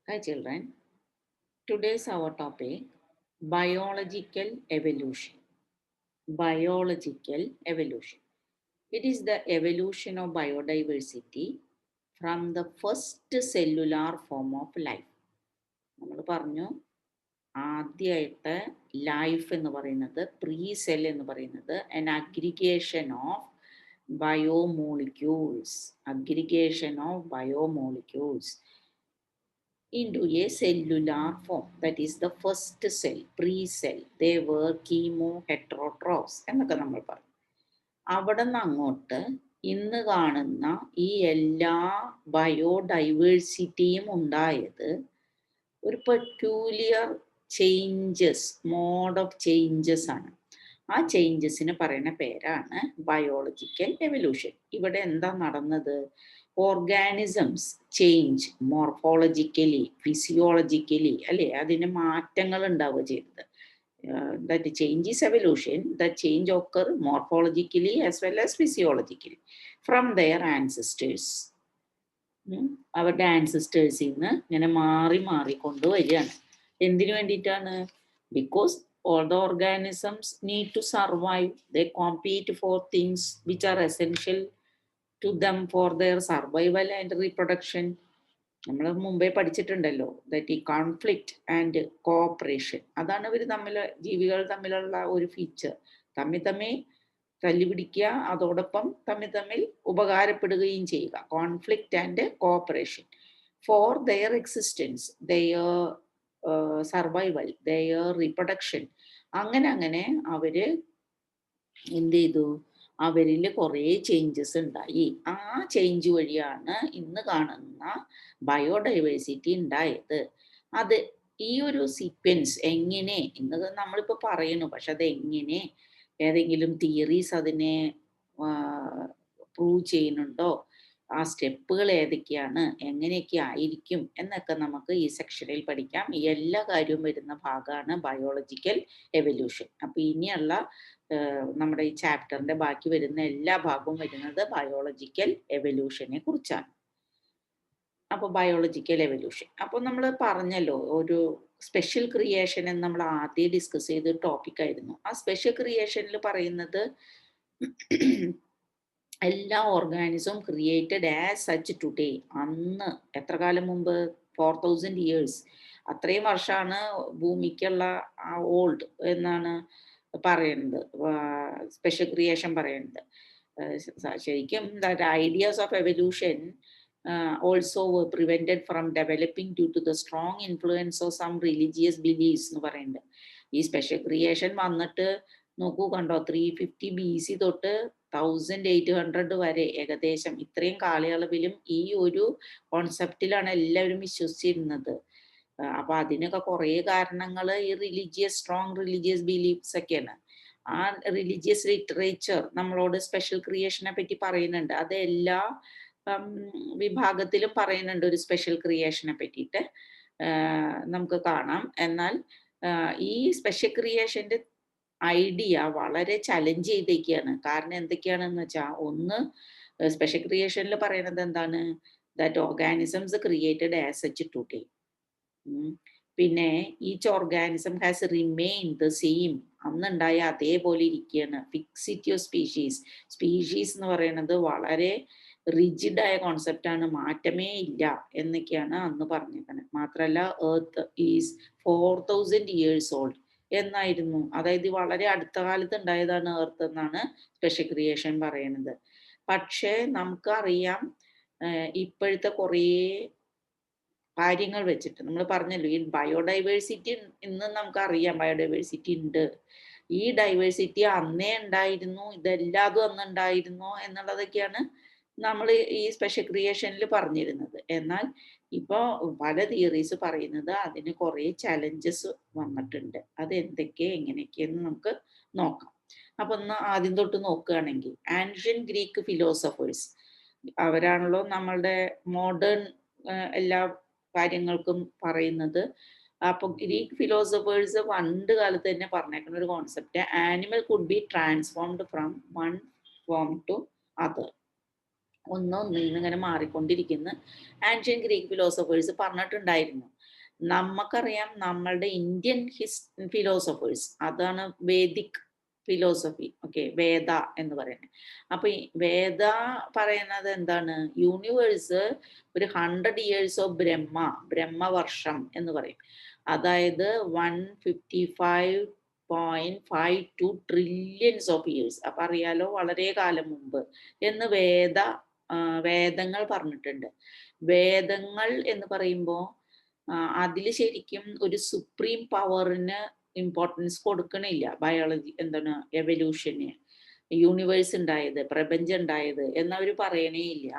Hi children, today's our topic biological evolution. Biological evolution. It is the evolution of biodiversity from the first cellular form of life. നമ്മൾ പറഞ്ഞു ആദ്യമായിട്ട് life എന്ന് പറയുന്നത് pre cell എന്ന് പറയുന്നത് an aggregation of biomolecules. Aggregation of biomolecules into a cellular form. That is the first cell, pre-cell. They were chemoheterotrophs എന്നൊക്കെ നമ്മൾ പറഞ്ഞു. അവിടെ നിന്ന് അങ്ങോട്ട് ഇന്ന് കാണുന്ന ഈ എല്ലാ ബയോഡൈവേഴ്സിറ്റിയും ഉണ്ടായത് ഒരു peculiar changes, mode of changes ആണ്. ആ ചേഞ്ചസിന് പറയുന്ന പേരാണ് ബയോളജിക്കൽ എവല്യൂഷൻ. ഇവിടെ എന്താ നടന്നത്? ഓർഗാനിസംസ് ചേഞ്ച് മോർഫോളജിക്കലി, ഫിസിയോളജിക്കലി, അല്ലേ? അതിന് മാറ്റങ്ങൾ ഉണ്ടാവുക ചെയ്തത്. That change is evolution. The change occur morphologically as well as physiologically from their ancestors. അവരുടെ ആൻസിസ്റ്റേഴ്സിൽ നിന്ന് ഇങ്ങനെ മാറി മാറി കൊണ്ടുവരികയാണ്. എന്തിനു വേണ്ടിയിട്ടാണ്? Because all the organisms need to survive. They compete for things which are essential to them for their survival and reproduction. നമ്മൾ മുമ്പേ പഠിച്ചിട്ടുണ്ടല്ലോ ദാറ്റ് ഈ കോൺഫ്ലിക്റ്റ് ആൻഡ് കോഓപ്പറേഷൻ, അതാണ് ഇവർ തമ്മിൽ, ജീവികൾ തമ്മിലുള്ള ഒരു ഫീച്ചർ. തമ്മിൽ തല്ലുപിടിക്കുക, അതോടൊപ്പം തമ്മിൽ ഉപകാരപ്പെടുകയും ചെയ്യുക. Conflict and cooperation for their existence, their survival, their reproduction. അങ്ങനെ അവര് എന്ത് ചെയ്തു? അവരിൽ കുറേ ചേഞ്ചസ് ഉണ്ടായി. ആ ചേഞ്ച് വഴിയാണ് ഇന്ന് കാണുന്ന ബയോഡൈവേഴ്സിറ്റി ഉണ്ടായത്. അത് ഈ ഒരു സീക്വൻസ് എങ്ങനെ, ഇന്ന് നമ്മളിപ്പോൾ പറയുന്നു, പക്ഷെ അത് എങ്ങനെ, ഏതെങ്കിലും തിയറീസ് അതിനെ പ്രൂവ് ചെയ്യുന്നുണ്ടോ? ആ സ്റ്റെപ്പുകൾ ഏതൊക്കെയാണ്, എങ്ങനെയൊക്കെ ആയിരിക്കും എന്നൊക്കെ നമുക്ക് ഈ സെക്ഷനിൽ പഠിക്കാം. ഈ എല്ലാ കാര്യവും വരുന്ന ഭാഗമാണ് ബയോളജിക്കൽ എവല്യൂഷൻ. അപ്പോൾ ഇനിയുള്ള നമ്മുടെ ഈ ചാപ്റ്ററിന്റെ ബാക്കി വരുന്ന എല്ലാ ഭാഗവും വരുന്നത് ബയോളജിക്കൽ എവല്യൂഷനെ കുറിച്ചാണ്. അപ്പോൾ ബയോളജിക്കൽ എവല്യൂഷൻ, അപ്പോൾ നമ്മൾ പറഞ്ഞല്ലോ ഒരു സ്പെഷ്യൽ ക്രിയേഷൻ എന്ന് നമ്മൾ ആദ്യം ഡിസ്കസ് ചെയ്ത ടോപ്പിക് ആയിരുന്നു. ആ സ്പെഷ്യൽ ക്രിയേഷനിൽ പറയുന്നത് എല്ലാ ഓർഗാനിസവും ക്രിയേറ്റഡ് ആസ് സച്ച് ടുഡേ. അന്ന് എത്ര കാലം മുമ്പ്? 4000 years. അത്രയും വർഷമാണ് ഭൂമിക്കുള്ള ആ ഓൾഡ് എന്നാണ് പറയുന്നത്, സ്പെഷ്യൽ ക്രിയേഷൻ പറയുന്നത്. ശരിക്കും that ideas of evolution also were prevented from developing due to the strong influence of some religious beliefs എന്ന് പറയുന്നുണ്ട്. ഈ സ്പെഷ്യൽ ക്രിയേഷൻ വന്നിട്ട് നോക്കൂ, കണ്ടോ, 350 BC തൊട്ട് 1800 വരെ ഏകദേശം ഇത്രയും കാലയളവിലും ഈ ഒരു കോൺസെപ്റ്റിലാണ് എല്ലാവരും വിശ്വസിച്ചിരുന്നത്. അപ്പൊ അതിനൊക്കെ കുറേ കാരണങ്ങൾ ഈ സ്ട്രോങ് റിലീജിയസ് ബിലീഫ്സ് ഒക്കെയാണ്. ആ റിലീജിയസ് ലിറ്ററേച്ചർ നമ്മളോട് സ്പെഷ്യൽ ക്രിയേഷനെ പറ്റി പറയുന്നുണ്ട്. അത് എല്ലാ വിഭാഗത്തിലും പറയുന്നുണ്ട് ഒരു സ്പെഷ്യൽ ക്രിയേഷനെ പറ്റിയിട്ട് നമുക്ക് കാണാം. എന്നാൽ ഈ സ്പെഷ്യൽ ക്രിയേഷന്റെ ഐഡിയ വളരെ ചലഞ്ച് ചെയ്തേക്കാണ്. കാരണം എന്തൊക്കെയാണെന്ന് വെച്ചാൽ, ഒന്ന്, സ്പെഷ്യൽ ക്രിയേഷനിൽ പറയുന്നത് എന്താണ്? That organisms created as such today. പിന്നെ each organism has remain the same, അന്നുണ്ടായ അതേപോലെ ഇരിക്കുകയാണ്. Fixity of species. സ്പീഷീസ് എന്ന് പറയുന്നത് വളരെ റിജിഡായ കോൺസെപ്റ്റാണ്, മാറ്റമേ ഇല്ല എന്നൊക്കെയാണ് അന്ന് പറഞ്ഞേക്കുന്നത്. മാത്രമല്ല എർത്ത് ഈസ് 4000 years ഓൾഡ് എന്നായിരുന്നു. അതായത് വളരെ അടുത്ത കാലത്ത് ഉണ്ടായതാണ് എർത്ത് എന്നാണ് സ്പെഷ്യൽ ക്രിയേഷൻ പറയുന്നത്. പക്ഷേ നമുക്കറിയാം ഇപ്പോഴത്തെ കുറേ കാര്യങ്ങൾ വെച്ചിട്ട്, നമ്മൾ പറഞ്ഞല്ലോ ഈ ബയോഡൈവേഴ്സിറ്റി, ഇന്ന് നമുക്കറിയാം ബയോഡൈവേഴ്സിറ്റി ഉണ്ട്. ഈ ഡൈവേഴ്സിറ്റി അന്നേ ഉണ്ടായിരുന്നു, ഇതെല്ലാതും അന്ന് ഉണ്ടായിരുന്നോ എന്നുള്ളതൊക്കെയാണ് നമ്മൾ ഈ സ്പെഷ്യൽ ക്രിയേഷനിൽ പറഞ്ഞിരുന്നത്. എന്നാൽ ഇപ്പോൾ പല തിയറീസ് പറയുന്നത് അതിന് കുറേ ചലഞ്ചസ് വന്നിട്ടുണ്ട്. അത് എന്തൊക്കെ എങ്ങനെയൊക്കെയെന്ന് നമുക്ക് നോക്കാം. അപ്പൊ ഒന്ന് ആദ്യം തൊട്ട് നോക്കുകയാണെങ്കിൽ, ആൻഷ്യൻ ഗ്രീക്ക് ഫിലോസഫേഴ്സ്, അവരാണല്ലോ നമ്മളുടെ മോഡേൺ എല്ലാ കാര്യങ്ങൾക്കും പറയുന്നത്. അപ്പൊ ഗ്രീക്ക് ഫിലോസഫേഴ്സ് പണ്ട് കാലത്ത് തന്നെ പറഞ്ഞേക്കുന്ന ഒരു concept, animal could be transformed from one form to other. ഒന്നിങ്ങനെ മാറിക്കൊണ്ടിരിക്കുന്ന ആൻഷ്യൻ ഗ്രീക്ക് ഫിലോസഫേഴ്സ് പറഞ്ഞിട്ടുണ്ടായിരുന്നു. നമുക്കറിയാം നമ്മളുടെ ഇന്ത്യൻ ഫിലോസഫേഴ്സ്, അതാണ് വേദിക് ഫിലോസഫി. ഓക്കെ, വേദ എന്ന് പറയുന്നത്. അപ്പൊ ഈ വേദ പറയുന്നത് എന്താണ്? യൂണിവേഴ്സ് ഒരു 100 years ഓഫ് ബ്രഹ്മവർഷം എന്ന് പറയും. അതായത് 155.52 ട്രില്യൺസ് ഓഫ് ഇയേഴ്സ്. അപ്പൊ അറിയാലോ, വളരെ കാലം മുമ്പ് എന്ന് വേദങ്ങൾ പറഞ്ഞിട്ടുണ്ട്. വേദങ്ങൾ എന്ന് പറയുമ്പോൾ അതിൽ ശരിക്കും ഒരു സുപ്രീം പവറിന് ഇമ്പോർട്ടൻസ് കൊടുക്കണില്ല. ബയോളജി എന്താണ്, എവല്യൂഷന്, യൂണിവേഴ്സ് ഉണ്ടായത്, പ്രപഞ്ചം ഉണ്ടായത് എന്നവർ പറയണേ ഇല്ല.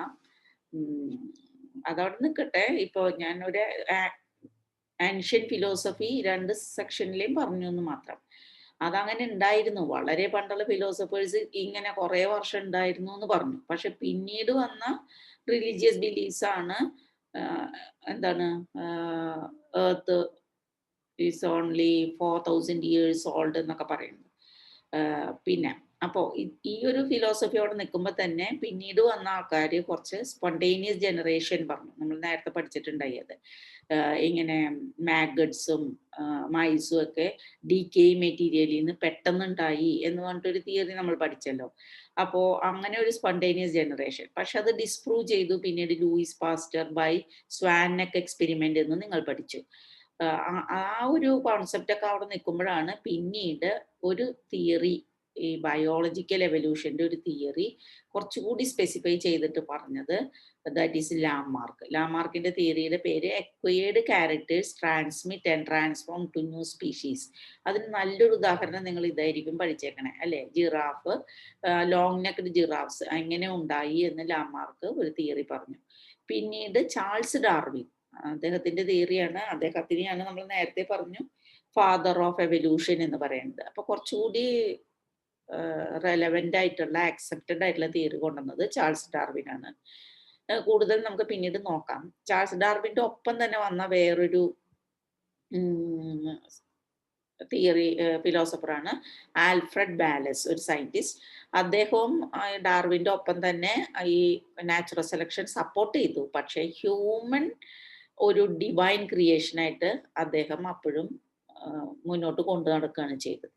അതവിടെ നിൽക്കട്ടെ. ഇപ്പോ ഞാൻ ഒരു ആൻഷ്യൻ ഫിലോസഫി 2 സെക്ഷനിലേയും പറഞ്ഞു എന്ന് മാത്രം. അതങ്ങനെ ഉണ്ടായിരുന്നു. വളരെ പണ്ടുള്ള ഫിലോസഫേഴ്സ് ഇങ്ങനെ കുറെ വർഷം ഉണ്ടായിരുന്നു എന്ന് പറഞ്ഞു. പക്ഷെ പിന്നീട് വന്ന റിലീജിയസ് ബിലീഫ്സ് ആണ് എന്താണ്, earth is only 4000 years old എന്നൊക്കെ പറയുന്നത്. പിന്നെ അപ്പോൾ ഈ ഒരു ഫിലോസഫിയോടെ നിൽക്കുമ്പോൾ തന്നെ പിന്നീട് വന്ന ആൾക്കാർ കുറച്ച് സ്പോണ്ടേനിയസ് ജനറേഷൻ പറഞ്ഞു. നമ്മൾ നേരത്തെ പഠിച്ചിട്ടുണ്ടായി അത്. ഇങ്ങനെ മാഗഡ്സും മൈസും ഒക്കെ ഡീകേ മെറ്റീരിയലിൽ നിന്ന് പെട്ടെന്നുണ്ടായി എന്ന് പറഞ്ഞിട്ടൊരു തിയറി നമ്മൾ പഠിച്ചല്ലോ. അപ്പോൾ അങ്ങനെ ഒരു സ്പോണ്ടേനിയസ് ജനറേഷൻ. പക്ഷെ അത് ഡിസ്പ്രൂവ് ചെയ്തു പിന്നീട് ലൂയിസ് പാസ്റ്റർ ബൈ സ്വാനക് എക്സ്പെരിമെന്റ് എന്ന് നിങ്ങൾ പഠിച്ചു. ആ ഒരു കോൺസെപ്റ്റ് ഒക്കെ അവിടെ നിൽക്കുമ്പോഴാണ് പിന്നീട് ഒരു തിയറി, ഈ ബയോളജിക്കൽ എവല്യൂഷന്റെ ഒരു തിയറി കുറച്ചുകൂടി സ്പെസിഫൈ ചെയ്തിട്ട് പറഞ്ഞത്, ദാറ്റ് ഈസ് ലാമാർക്കിന്റെ തിയറിയുടെ പേര് acquired characters transmit and transform to new species. അതിന് നല്ലൊരു ഉദാഹരണം നിങ്ങൾ ഇതായിരിക്കും പഠിച്ചേക്കണേ അല്ലെ. ജിറാഫ്, ലോങ് നെക്ഡ് ജിറാഫ്സ് എങ്ങനെ ഉണ്ടായി എന്ന് ലാമാർക്ക് ഒരു തിയറി പറഞ്ഞു. പിന്നീട് ചാൾസ് ഡാർവിൻ, അദ്ദേഹത്തിന്റെ തിയറിയാണ്, അദ്ദേഹത്തിനെയാണ് നമ്മൾ നേരത്തെ പറഞ്ഞു ഫാദർ ഓഫ് എവല്യൂഷൻ എന്ന് പറയുന്നത്. അപ്പൊ കുറച്ചുകൂടി റെലവെന്റ് ആയിട്ടുള്ള അക്സെപ്റ്റഡ് ആയിട്ടുള്ള തിയറി കൊണ്ടുവന്നത് ചാൾസ് ഡാർവിൻ ആണ്. കൂടുതൽ നമുക്ക് പിന്നീട് നോക്കാം. ചാൾസ് ഡാർവിന്റെ ഒപ്പം തന്നെ വന്ന വേറൊരു തിയറി ഫിലോസഫറാണ് ആൽഫ്രഡ് ബാലസ്, ഒരു സയന്റിസ്റ്റ്. അദ്ദേഹവും ഡാർവിന്റെ ഒപ്പം തന്നെ ഈ നാച്ചുറൽ സെലക്ഷൻ സപ്പോർട്ട് ചെയ്തു. പക്ഷേ ഹ്യൂമൻ ഒരു ഡിവൈൻ ക്രിയേഷനായിട്ട് അദ്ദേഹം അപ്പോഴും മുന്നോട്ട് കൊണ്ടു നടക്കുകയാണ് ചെയ്തത്.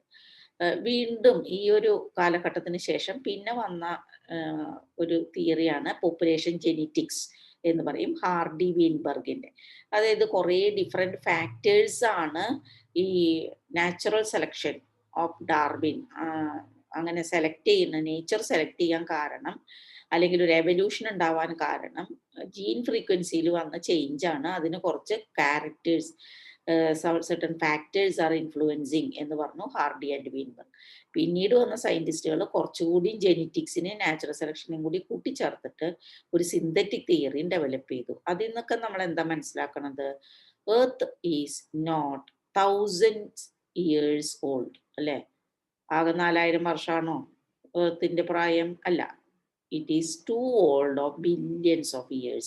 വീണ്ടും ഈ ഒരു കാലഘട്ടത്തിന് ശേഷം പിന്നെ വന്ന ഒരു തിയറിയാണ് പോപ്പുലേഷൻ ജെനറ്റിക്സ് എന്ന് പറയും, ഹാർഡി വീൻബർഗിന്റെ. അതായത് കുറേ ഡിഫറെന്റ് ഫാക്ടേഴ്സ് ആണ് ഈ നാച്ചുറൽ സെലക്ഷൻ ഓഫ് ഡാർവിൻ അങ്ങനെ സെലക്ട് ചെയ്യുന്ന, നേച്ചർ സെലക്ട് ചെയ്യാൻ കാരണം, അല്ലെങ്കിൽ ഒരു എവല്യൂഷൻ ഉണ്ടാവാൻ കാരണം ജീൻ ഫ്രീക്വൻസിയിൽ വന്ന ചേഞ്ച് ആണ്. അതിന് കുറച്ച് characters, certain factors R influencing എന്ന് പറഞ്ഞു ഹാർഡി ആൻഡ് വീൻബർഗ്. പിന്നീട് വന്ന സയന്റിസ്റ്റുകൾ കുറച്ചുകൂടി ജെനറ്റിക്സിനെ നാച്ചുറൽ സെലക്ഷനും കൂടി കൂട്ടിച്ചേർത്തിട്ട് ഒരു സിന്തറ്റിക് തിയറിയും ഡെവലപ്പ് ചെയ്തു. അതിൽ നിന്നൊക്കെ നമ്മൾ എന്താ മനസ്സിലാക്കണത്? Earth is not 1000 years old അല്ലെ. ആകെ 4000 വർഷമാണോ എർത്തിന്റെ പ്രായം? അല്ല. It is too old of billions of years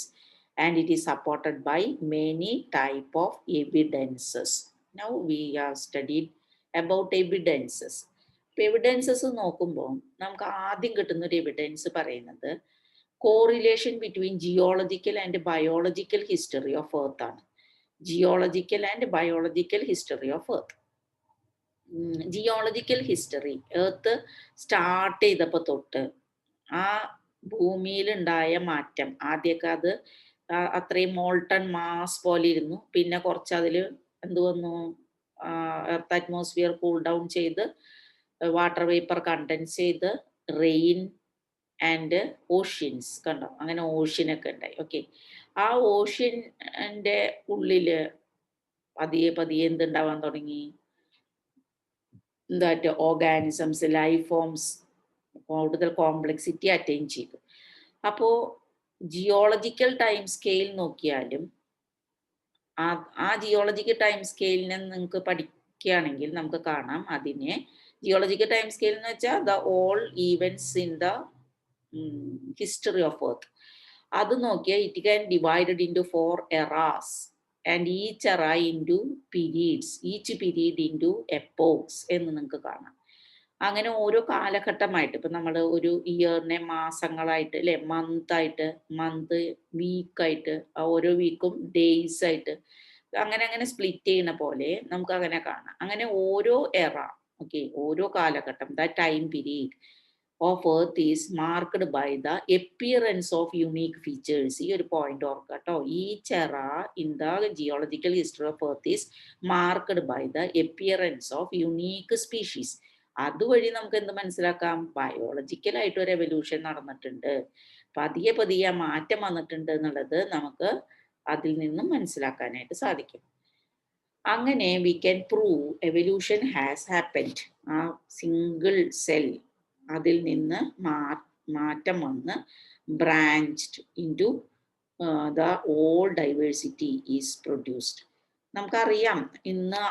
and it is supported by many type of evidences. Now we have studied about evidences. Evidences നോക്കുമ്പോൾ നമുക്ക് ആദ്യം കിട്ടുന്ന ഒരു എവിഡൻസ് പറയുന്നത് correlation between geological and biological history of earth ആണ്. Geological and biological history of earth. Geological history, earth start ചെയ്തപ്പോൾ തൊട്ട് ആ ഭൂമിയിലുണ്ടായ മാറ്റം, ആദ്യമൊക്കെ അത് അത്രയും മോൾട്ടൺ മാസ് പോലെ ഇരുന്നു. പിന്നെ കുറച്ച് അതിൽ എന്ത് വന്നു, എർത്ത് അറ്റ്മോസ്ഫിയർ കൂൾ ഡൗൺ ചെയ്ത് വാട്ടർ വേപ്പർ കണ്ടൻസ് ചെയ്ത് റെയിൻ ആൻഡ് ഓഷ്യൻസ് കണ്ടോ, അങ്ങനെ ഓഷ്യനൊക്കെ ഉണ്ടായി. ഓക്കെ, ആ ഓഷ്യൻ്റെ ഉള്ളില് പതിയെ പതിയെ എന്തുണ്ടാവാൻ തുടങ്ങി? ഓർഗാനിസംസ്, ലൈഫ് ഫോംസ് കൂടുതൽ കോംപ്ലക്സിറ്റി അറ്റൈൻ ചെയ്തു. അപ്പോൾ ജിയോളജിക്കൽ ടൈം സ്കെയിൽ നോക്കിയാലും ആ ജിയോളജിക്കൽ ടൈം സ്കെയിലിനെ നിങ്ങൾക്ക് പഠിക്കുകയാണെങ്കിൽ നമുക്ക് കാണാം, അതിനെ ജിയോളജിക്കൽ ടൈം സ്കെയിൽ എന്ന് വെച്ചാൽ the all events in the history of earth. അത് നോക്കിയാൽ it can divided into 4 eras and each era into periods, each period into epochs എന്ന് നിങ്ങൾക്ക് കാണാം. അങ്ങനെ ഓരോ കാലഘട്ടമായിട്ട്, ഇപ്പം നമ്മൾ ഒരു ഇയറിനെ മാസങ്ങളായിട്ട് അല്ലെ, മന്ത് വീക്കായിട്ട്, ഓരോ വീക്കും ഡേയ്സ് ആയിട്ട്, അങ്ങനെ അങ്ങനെ സ്പ്ലിറ്റ് ചെയ്യുന്ന പോലെ നമുക്ക് അങ്ങനെ കാണാം. അങ്ങനെ ഓരോ എറ, ഓക്കെ, ഓരോ കാലഘട്ടം, the time period of earth is marked by the appearance of unique features. ഈ ഒരു പോയിന്റ് ഓർക്കുക കേട്ടോ. Each era in the geological history of earth is marked by the appearance of unique species. അതുവഴി നമുക്ക് എന്ത് മനസ്സിലാക്കാം? ബയോളജിക്കലായിട്ട് ഒരു എവല്യൂഷൻ നടന്നിട്ടുണ്ട്, പതിയെ പതിയെ മാറ്റം വന്നിട്ടുണ്ട് എന്നുള്ളത് നമുക്ക് അതിൽ നിന്നും മനസ്സിലാക്കാനായിട്ട് സാധിക്കും. അങ്ങനെ we can prove evolution has happened. ആ സിംഗിൾ സെൽ അതിൽ നിന്ന് മാറ്റം വന്ന് branched into the all diversity is produced. നമുക്കറിയാം, ഇന്ന്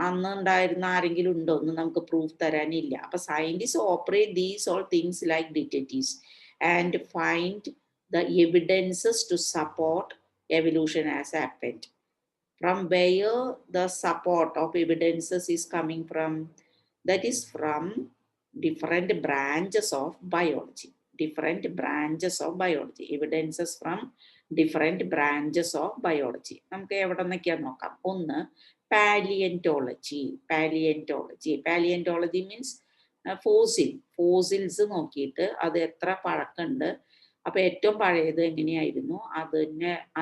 അന്ന് ഉണ്ടായിരുന്ന ആരെങ്കിലും ഉണ്ടോ എന്ന് നമുക്ക് പ്രൂഫ് തരാനില്ല. അപ്പൊ scientist operate these all things like detectives and find the evidences to support evolution has happened. From where the support of evidences is coming from? That is from different branches of biology. Different branches of biology. Evidences from different branches of biology. നമുക്ക് എവിടെ നിന്നൊക്കെയാന്ന് നോക്കാം. ഒന്ന് palaeontology. Palaeontology means fossils നോക്കിയിട്ട് അത് എത്ര പഴക്കമുണ്ട്, അപ്പൊ ഏറ്റവും പഴയത് എങ്ങനെയായിരുന്നു,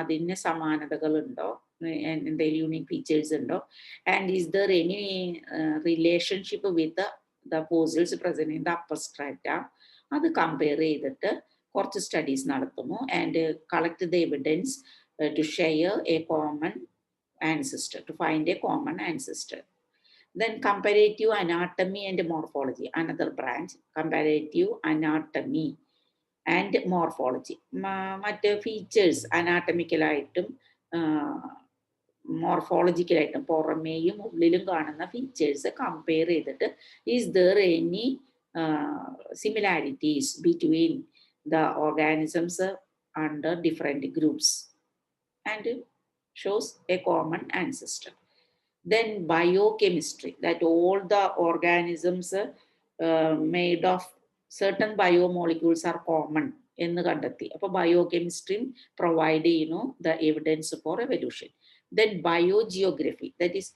അതിന് സമാനതകളുണ്ടോ, എന്തെങ്കിലും യൂണിക് ഫീച്ചേഴ്സ് ഉണ്ടോ, and is there any relationship with the fossils present in the upper strata. അത് കമ്പയർ ചെയ്തിട്ട് കുറച്ച് സ്റ്റഡീസ് നടത്തുന്നു and collect the evidence to share a common ancestor, to find a common ancestor. Then comparative anatomy and morphology, another branch, comparative anatomy and morphology. മറ്റ് features അനാട്ടമിക്കലായിട്ടും മോർഫോളജിക്കലായിട്ടും പുറമേയും ഉള്ളിലും കാണുന്ന ഫീച്ചേഴ്സ് കമ്പയർ ചെയ്തിട്ട് is there any similarities between the organisms under different groups and shows a common ancestor. Then biochemistry, that all the organisms made of certain biomolecules are common എന്ന് കണ്ടെത്തി. അപ്പോൾ ബയോകെമിസ്ട്രിയും പ്രൊവൈഡ് ചെയ്യുന്നു the evidence four evolution. Then biogeography, that is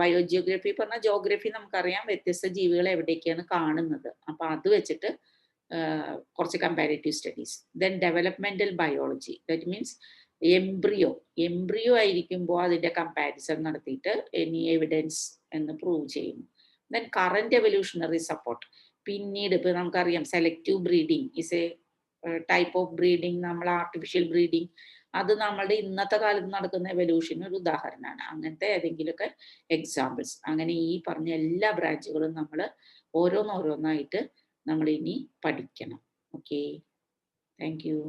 biogeography പറഞ്ഞാൽ geography നമുക്കറിയാം, വ്യത്യസ്ത ജീവികൾ എവിടേക്കാണ് കാണുന്നത്, അപ്പൊ അത് വെച്ചിട്ട് കുറച്ച് comparative studies. Then developmental biology, that means embryo ആയിരിക്കുമ്പോൾ അതിന്റെ കമ്പാരിസൺ നടത്തിയിട്ട് എനി എവിഡൻസ് എന്ന് പ്രൂവ് ചെയ്യുന്നു. Then current evolutionary support. പിന്നീട് ഇപ്പൊ നമുക്കറിയാം selective breeding is A type of breeding, നമ്മൾ ആർട്ടിഫിഷ്യൽ ബ്രീഡിങ്, അത് നമ്മളുടെ ഇന്നത്തെ കാലത്ത് നടക്കുന്ന എവല്യൂഷന് ഒരു ഉദാഹരണമാണ്. അങ്ങനത്തെ ഏതെങ്കിലുമൊക്കെ എക്സാമ്പിൾസ്. അങ്ങനെ ഈ പറഞ്ഞ എല്ലാ ബ്രാഞ്ചുകളും നമ്മൾ ഓരോന്നോരോന്നായിട്ട് നമ്മൾ ഇനി പഠിക്കണം. Okay, thank you.